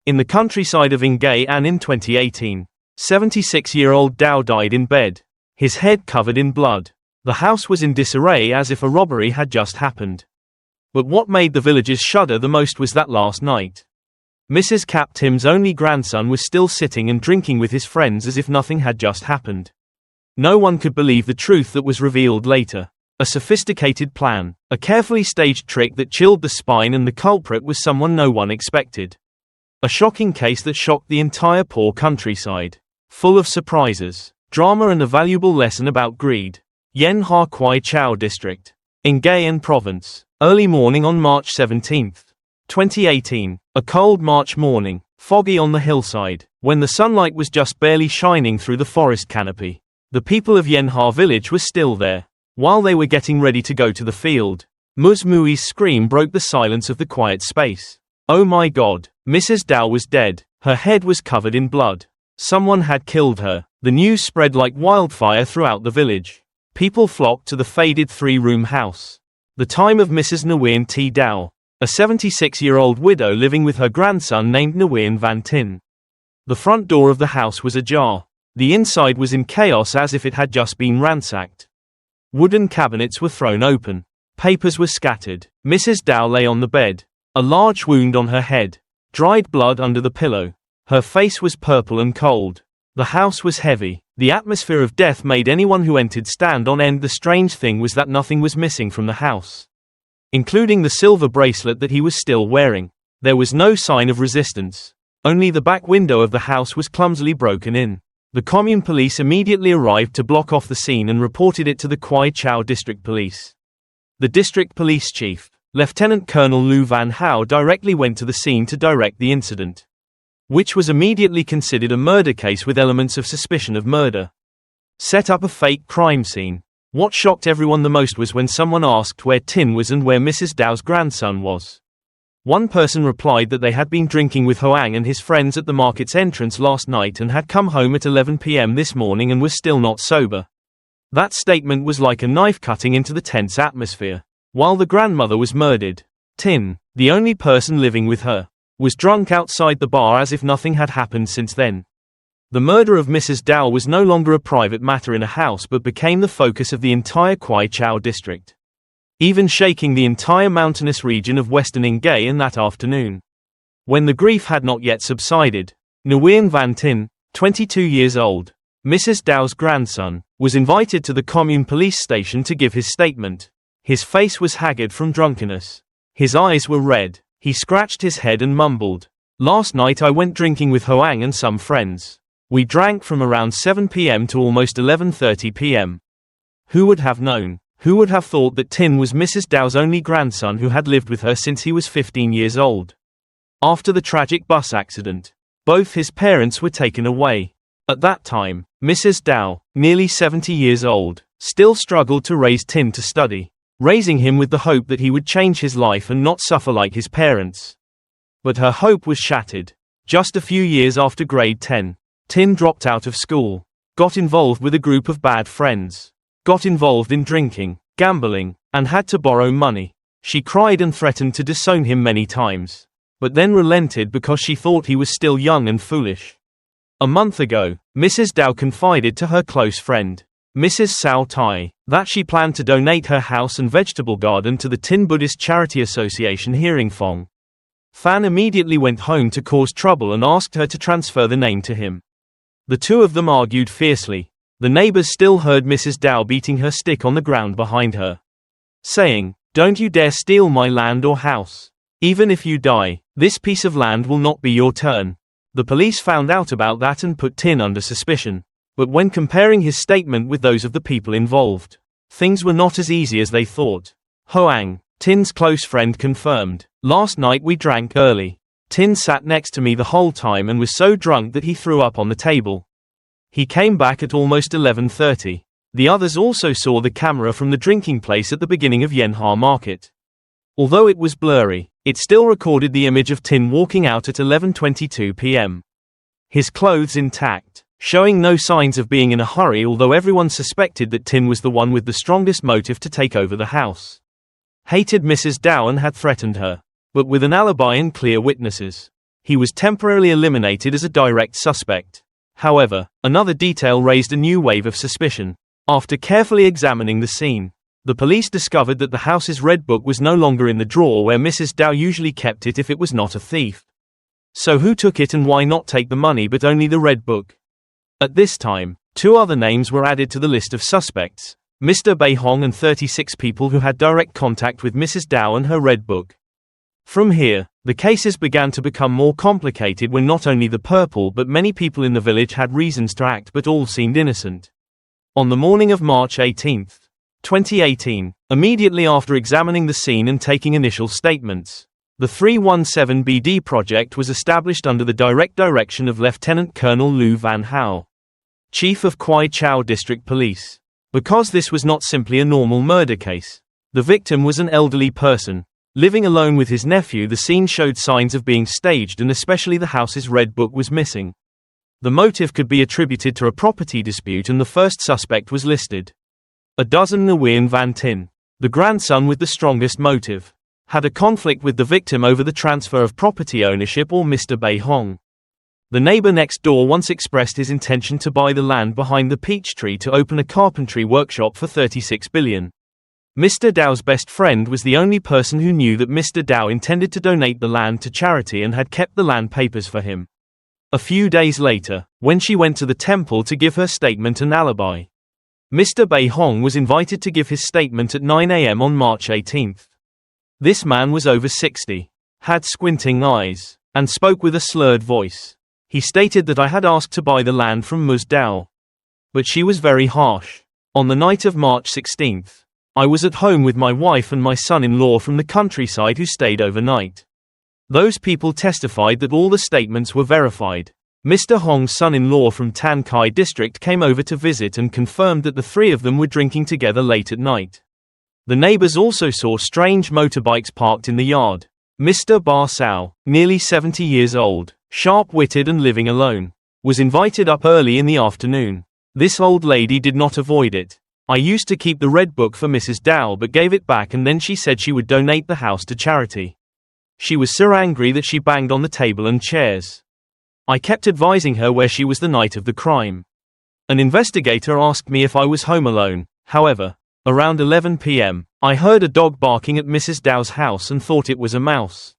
In the countryside of Ingratitude in 2018, 76-year-old Dow died in bed, his head covered in blood. The house was in disarray as if a robbery had just happened. But what made the villagers shudder the most was that last night, Mrs. Cap Tim's only grandson was still sitting and drinking with his friends as if nothing had just happened. No one could believe the truth that was revealed later. A sophisticated plan, a carefully staged trick that chilled the spine, and the culprit was someone no one expected. A shocking case that shocked the entire poor countryside. Full of surprises, drama and a valuable lesson about greed. K.I.L.L.E district. Ingratitude province. Early morning on March 17, 2018. A cold March morning, foggy on the hillside, when the sunlight was just barely shining through the forest canopy. The people of K.I.L.L.E village were still there. While they were getting ready to go to the field, Ms. Mui's scream broke the silence of the quiet space. Oh my God, Mrs. Dow was dead. Her head was covered in blood. Someone had killed her. The news spread like wildfire throughout the village. People flocked to the faded 3-room house. The time of Mrs. Nguyen T. Dow, a 76-year-old widow living with her grandson named Nguyen Van Tin. The front door of the house was ajar. The inside was in chaos as if it had just been ransacked. Wooden cabinets were thrown open. Papers were scattered. Mrs. Dow lay on the bed, a large wound on her head, dried blood under the pillow. Her face was purple and cold. The house was heavy. The atmosphere of death made anyone who entered stand on end. The strange thing was that nothing was missing from the house, including the silver bracelet that he was still wearing. There was no sign of resistance. Only the back window of the house was clumsily broken in. The commune police immediately arrived to block off the scene and reported it to the K.I.L.L.E district police. The district police chief, Lieutenant Colonel Lou Van Hou, directly went to the scene to direct the incident, which was immediately considered a murder case with elements of suspicion of murder. Set up a fake crime scene. What shocked everyone the most was when someone asked where Tin was and where Mrs. Dow's grandson was. One person replied that they had been drinking with Hoang and his friends at the market's entrance last night and had come home at 11 p.m. this morning and was still not sober. That statement was like a knife cutting into the tense atmosphere. While the grandmother was murdered, Tin, the only person living with her, was drunk outside the bar as if nothing had happened since then. The murder of Mrs. Dow was no longer a private matter in a house but became the focus of the entire K.I.L.L.E district, even shaking the entire mountainous region of western Ingratitude that afternoon. When the grief had not yet subsided, Nguyen Van Tin, 22 years old, Mrs. Dow's grandson, was invited to the commune police station to give his statement. His face was haggard from drunkenness. His eyes were red. He scratched his head and mumbled, "Last night I went drinking with Hoang and some friends. We drank from around 7 p.m. to almost 11:30 p.m. Who would have known? Who would have thought that Tin was Mrs. Dow's only grandson who had lived with her since he was 15 years old? After the tragic bus accident, both his parents were taken away. At that time, Mrs. Dow, nearly 70 years old, still struggled to raise Tin to study, raising him with the hope that he would change his life and not suffer like his parents. But her hope was shattered. Just a few years after grade 10, Tin dropped out of school, got involved with a group of bad friends, got involved in drinking, gambling, and had to borrow money. She cried and threatened to disown him many times, but then relented because she thought he was still young and foolish. A month ago, Mrs. Dow confided to her close friend, Mrs. Sao Tai, that she planned to donate her house and vegetable garden to the Tin Buddhist Charity Association Hearing Phong. Fan immediately went home to cause trouble and asked her to transfer the name to him. The two of them argued fiercely. The neighbors still heard Mrs. Dow beating her stick on the ground behind her, saying, "Don't you dare steal my land or house. Even if you die, this piece of land will not be your turn." The police found out about that and put Tin under suspicion. But when comparing his statement with those of the people involved, things were not as easy as they thought. Hoang, Tin's close friend, confirmed, "Last night we drank early. Tin sat next to me the whole time and was so drunk that he threw up on the table. He came back at almost 11:30. The others also saw the camera from the drinking place at the beginning of Yenha Market. Although it was blurry, it still recorded the image of Tin walking out at 11:22 p.m. His clothes intact, showing no signs of being in a hurry, although everyone suspected that Tin was the one with the strongest motive to take over the house. Hated Mrs. Dow and had threatened her, but with an alibi and clear witnesses. He was temporarily eliminated as a direct suspect. However, another detail raised a new wave of suspicion. After carefully examining the scene, the police discovered that the house's red book was no longer in the drawer where Mrs. Dow usually kept it if it was not a thief. So who took it and why not take the money but only the red book? At this time, 2 other names were added to the list of suspects: Mr. Bei Hong and 36 people who had direct contact with Mrs. Dow and her red book. From here, the cases began to become more complicated when not only the purple but many people in the village had reasons to act but all seemed innocent. On the morning of March 18, 2018, immediately after examining the scene and taking initial statements, the 317BD project was established under the direct direction of Lieutenant Colonel Lou Van Hao, Chief of K.I.L.L.E District Police. Because this was not simply a normal murder case. The victim was an elderly person. Living alone with his nephew, the scene showed signs of being staged and especially the house's red book was missing. The motive could be attributed to a property dispute and the first suspect was listed. Nguyen Van Tin, the grandson with the strongest motive, had a conflict with the victim over the transfer of property ownership or Mr. Bei Hong. The neighbor next door once expressed his intention to buy the land behind the peach tree to open a carpentry workshop for 36 billion. Mr. Dow's best friend was the only person who knew that Mr. Dow intended to donate the land to charity and had kept the land papers for him. A few days later, when she went to the temple to give her statement and alibi, Mr. Bei Hong was invited to give his statement at 9 a.m. on March 18. This man was over 60, had squinting eyes, and spoke with a slurred voice. He stated that I had asked to buy the land from Ms. Dow. But she was very harsh. On the night of March 16, I was at home with my wife and my son-in-law from the countryside who stayed overnight. Those people testified that all the statements were verified. Mr. Hong's son-in-law from Tan Kai district came over to visit and confirmed that the 3 of them were drinking together late at night. The neighbors also saw strange motorbikes parked in the yard. Mr. Bar Sao, nearly 70 years old, sharp-witted and living alone, was invited up early in the afternoon. This old lady did not avoid it. I used to keep the red book for Mrs. Dow but gave it back and then she said she would donate the house to charity. She was so angry that she banged on the table and chairs. I kept advising her where she was the night of the crime. An investigator asked me if I was home alone. However, around 11 p.m., I heard a dog barking at Mrs. Dow's house and thought it was a mouse.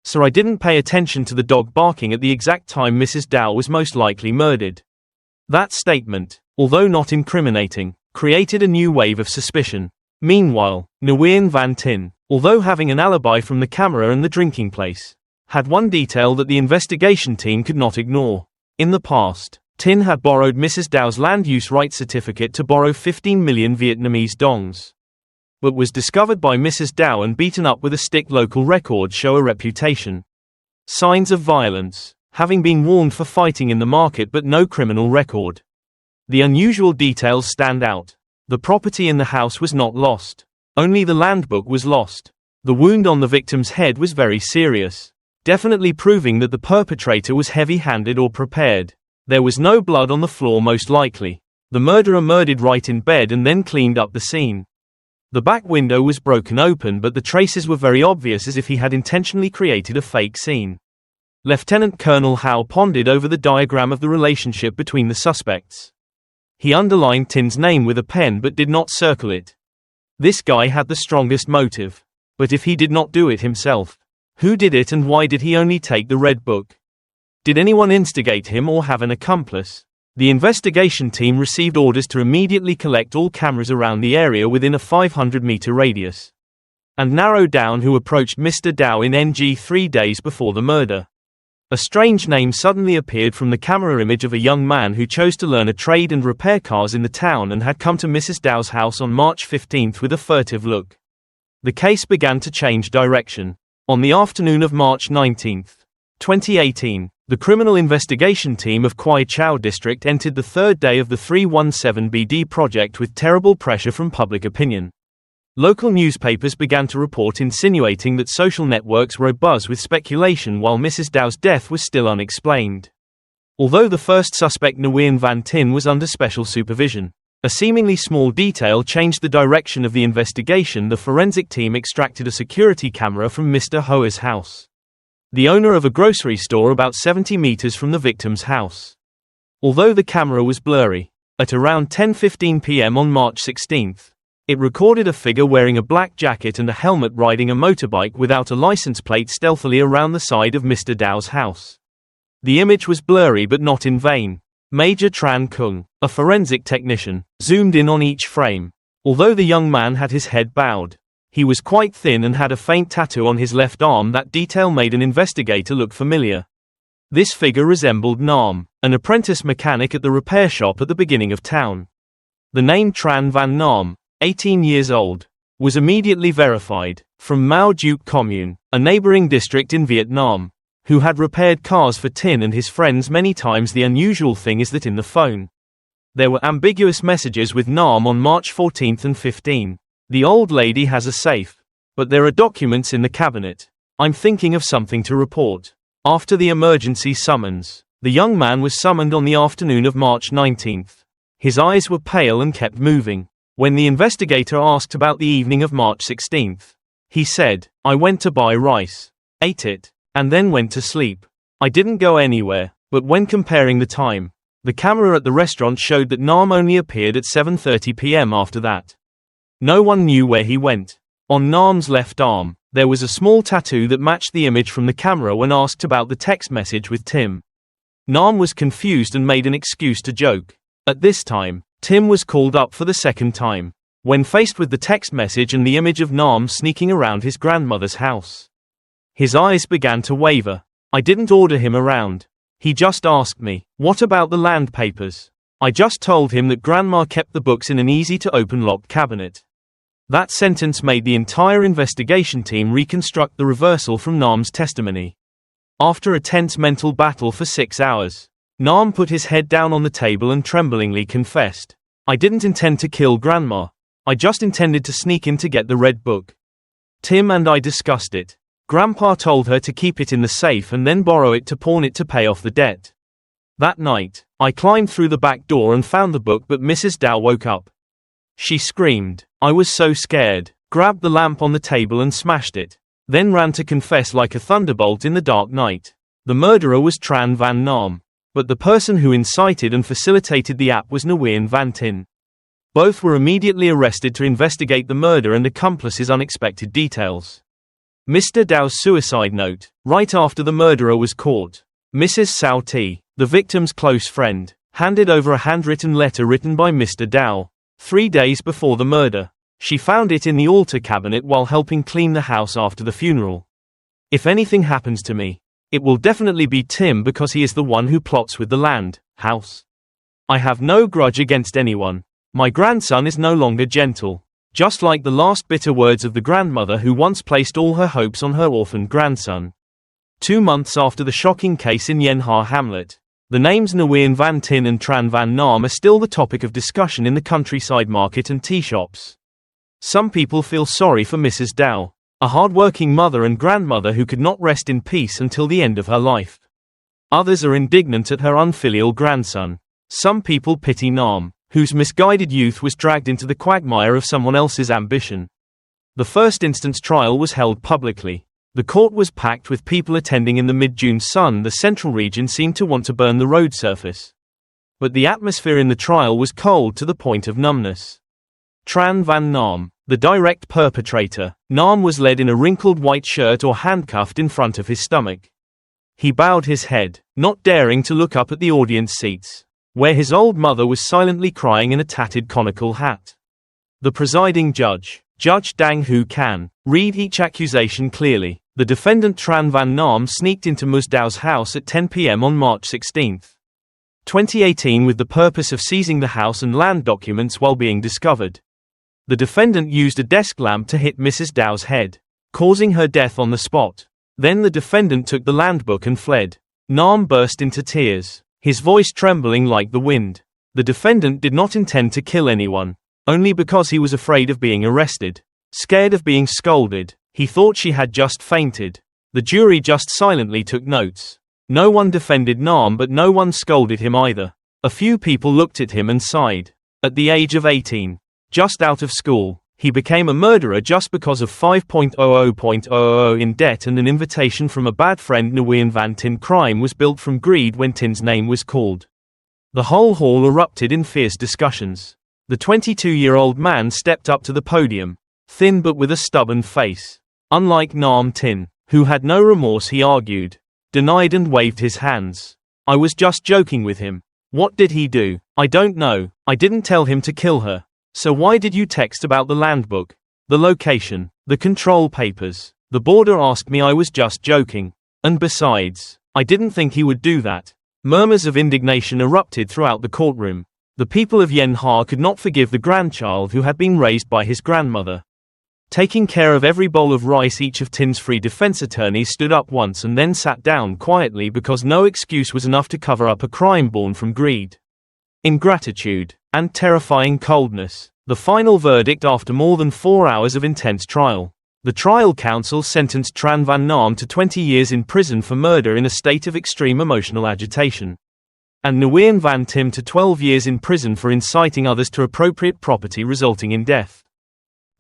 So I didn't pay attention to the dog barking at the exact time Mrs. Dow was most likely murdered. That statement, although not incriminating, created a new wave of suspicion. Meanwhile, Nguyen Van Tin, although having an alibi from the camera and the drinking place, had one detail that the investigation team could not ignore. In the past, Tin had borrowed Mrs. Dow's land use rights certificate to borrow 15 million Vietnamese dongs, but was discovered by Mrs. Dow and beaten up with a stick. Local records show a reputation. Signs of violence, having been warned for fighting in the market but no criminal record. The unusual details stand out. The property in the house was not lost. Only the land book was lost. The wound on the victim's head was very serious, definitely proving that the perpetrator was heavy-handed or prepared. There was no blood on the floor most likely. The murderer murdered right in bed and then cleaned up the scene. The back window was broken open but the traces were very obvious as if he had intentionally created a fake scene. Lieutenant Colonel Hao pondered over the diagram of the relationship between the suspects. He underlined Tin's name with a pen but did not circle it. This guy had the strongest motive. But if he did not do it himself, who did it and why did he only take the red book? Did anyone instigate him or have an accomplice? The investigation team received orders to immediately collect all cameras around the area within a 500-meter radius, and narrow down who approached Mr. Dow in NG 3 days before the murder. A strange name suddenly appeared from the camera image of a young man who chose to learn a trade and repair cars in the town and had come to Mrs. Dow's house on March 15 with a furtive look. The case began to change direction. On the afternoon of March 19, 2018, the criminal investigation team of K.I.L.L.E district entered the 3rd day of the 317BD project with terrible pressure from public opinion. Local newspapers began to report insinuating that social networks were abuzz with speculation while Mrs. Dow's death was still unexplained. Although the first suspect Nguyen Van Tin was under special supervision, a seemingly small detail changed the direction of the investigation. The forensic team extracted a security camera from Mr. Hoa's house. the owner of a grocery store about 70 meters from the victim's house. Although the camera was blurry, at around 10:15 p.m. on March 16, it recorded a figure wearing a black jacket and a helmet riding a motorbike without a license plate stealthily around the side of Mr. Dow's house. The image was blurry but not in vain. Major Tran Kung, a forensic technician, zoomed in on each frame. Although the young man had his head bowed, he was quite thin and had a faint tattoo on his left arm. That detail made an investigator look familiar. This figure resembled Nam, an apprentice mechanic at the repair shop at the beginning of town. The name Tran Van Nam, 18 years old, was immediately verified, from Mao Duc Commune, a neighboring district in Vietnam, who had repaired cars for Tin and his friends many times. The unusual thing is that in the phone, there were ambiguous messages with Nam on March 14 and 15. The old lady has a safe, but there are documents in the cabinet. I'm thinking of something to report. After the emergency summons, the young man was summoned on the afternoon of March 19. His eyes were pale and kept moving. When the investigator asked about the evening of March 16, he said, "I went to buy rice, ate it, and then went to sleep. I didn't go anywhere." But when comparing the time, the camera at the restaurant showed that Nam only appeared at 7:30 p.m. after that. No one knew where he went. On Nam's left arm, there was a small tattoo that matched the image from the camera. When asked about the text message with Tim, Nam was confused and made an excuse to joke. At this time, Tim was called up for the second time, when faced with the text message and the image of Nam sneaking around his grandmother's house. His eyes began to waver. "I didn't order him around. He just asked me, 'What about the land papers?' I just told him that Grandma kept the books in an easy-to-open locked cabinet." That sentence made the entire investigation team reconstruct the reversal from Nam's testimony. After a tense mental battle for 6 hours, Nam put his head down on the table and tremblingly confessed, "I didn't intend to kill Grandma. I just intended to sneak in to get the red book. Tim and I discussed it. Grandpa told her to keep it in the safe and then borrow it to pawn it to pay off the debt. That night, I climbed through the back door and found the book, but Mrs. Dow woke up. She screamed. I was so scared, grabbed the lamp on the table and smashed it, then ran to confess like a thunderbolt in the dark night. The murderer was Tran Van Nam, but the person who incited and facilitated the act was Nguyen Van Tin. Both were immediately arrested to investigate the murder and accomplices' unexpected details. Mr. Dow's suicide note. Right after the murderer was caught, Mrs. Sao T, the victim's close friend, handed over a handwritten letter written by Mr. Dow 3 days before the murder. She found it in the altar cabinet while helping clean the house after the funeral. "If anything happens to me, it will definitely be Tim, because he is the one who plots with the land, house. I have no grudge against anyone. My grandson is no longer gentle. Just like the last bitter words of the grandmother who once placed all her hopes on her orphaned grandson." 2 months after the shocking case in Yen Ha Hamlet, the names Nguyen Van Tin and Tran Van Nam are still the topic of discussion in the countryside market and tea shops. Some people feel sorry for Mrs. Dow, a hard-working mother and grandmother who could not rest in peace until the end of her life. Others are indignant at her unfilial grandson. Some people pity Nam, whose misguided youth was dragged into the quagmire of someone else's ambition. The first instance trial was held publicly. The court was packed with people attending in the mid-June sun. The central region seemed to want to burn the road surface. But the atmosphere in the trial was cold to the point of numbness. Tran Van Nam, the direct perpetrator. Nam was led in a wrinkled white shirt or handcuffed in front of his stomach. He bowed his head, not daring to look up at the audience seats, where his old mother was silently crying in a tattered conical hat. The presiding judge, Judge Dang Hu Can, read each accusation clearly. The defendant Tran Van Nam sneaked into Ms. Dow's house at 10 p.m. on March 16, 2018 with the purpose of seizing the house and land documents while being discovered. The defendant used a desk lamp to hit Mrs. Dow's head, causing her death on the spot. Then the defendant took the land book and fled. Nam burst into tears, his voice trembling like the wind. The defendant did not intend to kill anyone, only because he was afraid of being arrested, scared of being scolded. He thought she had just fainted. The jury just silently took notes. No one defended Nam, but no one scolded him either. A few people looked at him and sighed. At the age of 18, just out of school, He became a murderer just because of 5,000,000 in debt and an invitation from a bad friend. Nguyen Van Tin. Crime was built from greed when Tin's name was called. The whole hall erupted in fierce discussions. The 22-year-old man stepped up to the podium, thin but with a stubborn face. Unlike Nam Tin, who had no remorse, he argued, denied and waved his hands. I was just joking with him. What did he do? I don't know. I didn't tell him to kill her. So why did you text about the land book, the location, the control papers? The boarder asked me. I was just joking. And besides, I didn't think he would do that. Murmurs of indignation erupted throughout the courtroom. The people of Yen Ha could not forgive the grandchild who had been raised by his grandmother. Taking care of every bowl of rice, each of Tin's three defense attorneys stood up once and then sat down quietly because no excuse was enough to cover up a crime born from greed, ingratitude, and terrifying coldness. The final verdict after more than 4 hours of intense trial. The trial counsel sentenced Tran Van Nam to 20 years in prison for murder in a state of extreme emotional agitation, and Nguyen Van Tim to 12 years in prison for inciting others to appropriate property resulting in death.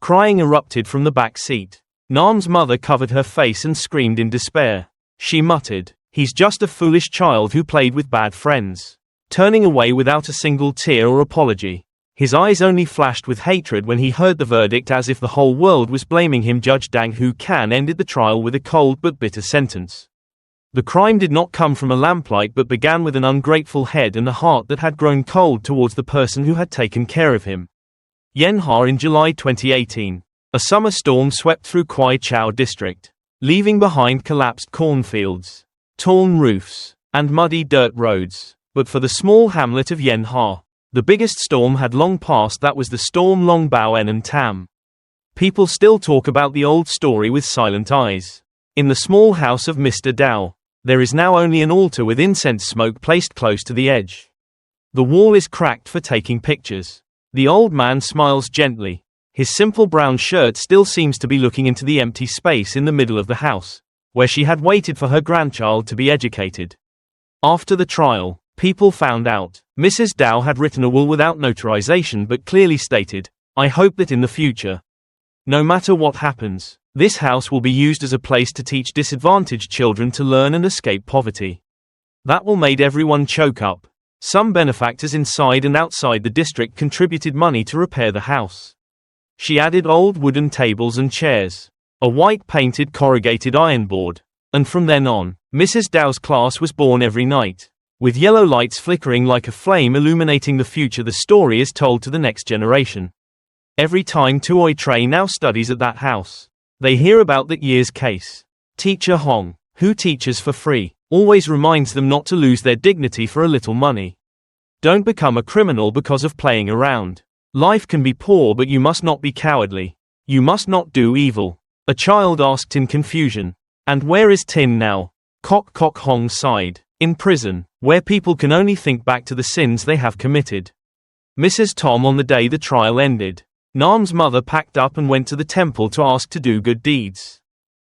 Crying erupted from the back seat. Nam's mother covered her face and screamed in despair. She muttered, "He's just a foolish child who played with bad friends," turning away without a single tear or apology. His eyes only flashed with hatred when he heard the verdict, as if the whole world was blaming him. Judge Dang Hu Can ended the trial with a cold but bitter sentence. The crime did not come from a lamplight but began with an ungrateful head and a heart that had grown cold towards the person who had taken care of him. Yen Ha. In July 2018, a summer storm swept through Kwai Chau district, leaving behind collapsed cornfields, torn roofs, and muddy dirt roads. But for the small hamlet of Yen Ha, the biggest storm had long passed. That was the storm Long Bao En and Tam. People still talk about the old story with silent eyes. In the small house of Mr. Dao, there is now only an altar with incense smoke placed close to the edge. The wall is cracked for taking pictures. The old man smiles gently. His simple brown shirt still seems to be looking into the empty space in the middle of the house, where she had waited for her grandchild to be educated. After the trial, people found out Mrs. Dao had written a will without notarization but clearly stated, "I hope that in the future, no matter what happens, this house will be used as a place to teach disadvantaged children to learn and escape poverty." That will made everyone choke up. Some benefactors inside and outside the district contributed money to repair the house. She added old wooden tables and chairs, a white painted corrugated iron board, and from then on, Mrs. Dao's class was born every night, with yellow lights flickering like a flame illuminating the future. The story is told to the next generation. Every time Tuoi Trey now studies at that house, they hear about that year's case. Teacher Hong, who teaches for free, always reminds them not to lose their dignity for a little money. Don't become a criminal because of playing around. Life can be poor, but you must not be cowardly. You must not do evil. A child asked in confusion. And where is Tin now? Kok Hong sighed. In prison, where people can only think back to the sins they have committed. Mrs. Tom. On the day the trial ended, Nam's mother packed up and went to the temple to ask to do good deeds.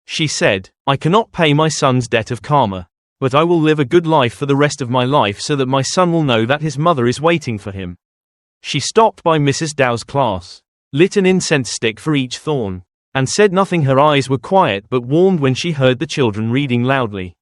She said, "I cannot pay my son's debt of karma, but I will live a good life for the rest of my life so that my son will know that his mother is waiting for him." She stopped by Mrs. Dao's class, lit an incense stick for each thorn, and said nothing. Her eyes were quiet but warmed when she heard the children reading loudly.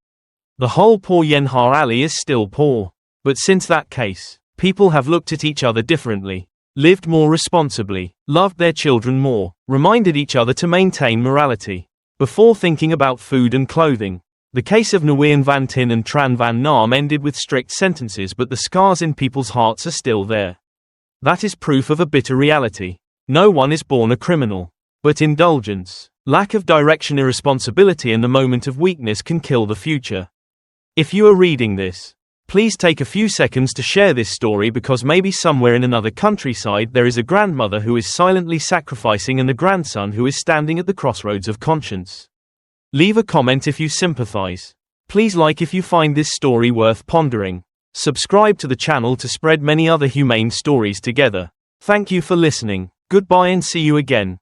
The whole poor Yen Ha Alley is still poor, but since that case, people have looked at each other differently, lived more responsibly, loved their children more, reminded each other to maintain morality before thinking about food and clothing. The case of Nguyen Van Tin and Tran Van Nam ended with strict sentences, but the scars in people's hearts are still there. That is proof of a bitter reality. No one is born a criminal. But indulgence, lack of direction, irresponsibility, and the moment of weakness can kill the future. If you are reading this, please take a few seconds to share this story, because maybe somewhere in another countryside there is a grandmother who is silently sacrificing and a grandson who is standing at the crossroads of conscience. Leave a comment if you sympathize. Please like if you find this story worth pondering. Subscribe to the channel to spread many other humane stories together. Thank you for listening. Goodbye and see you again.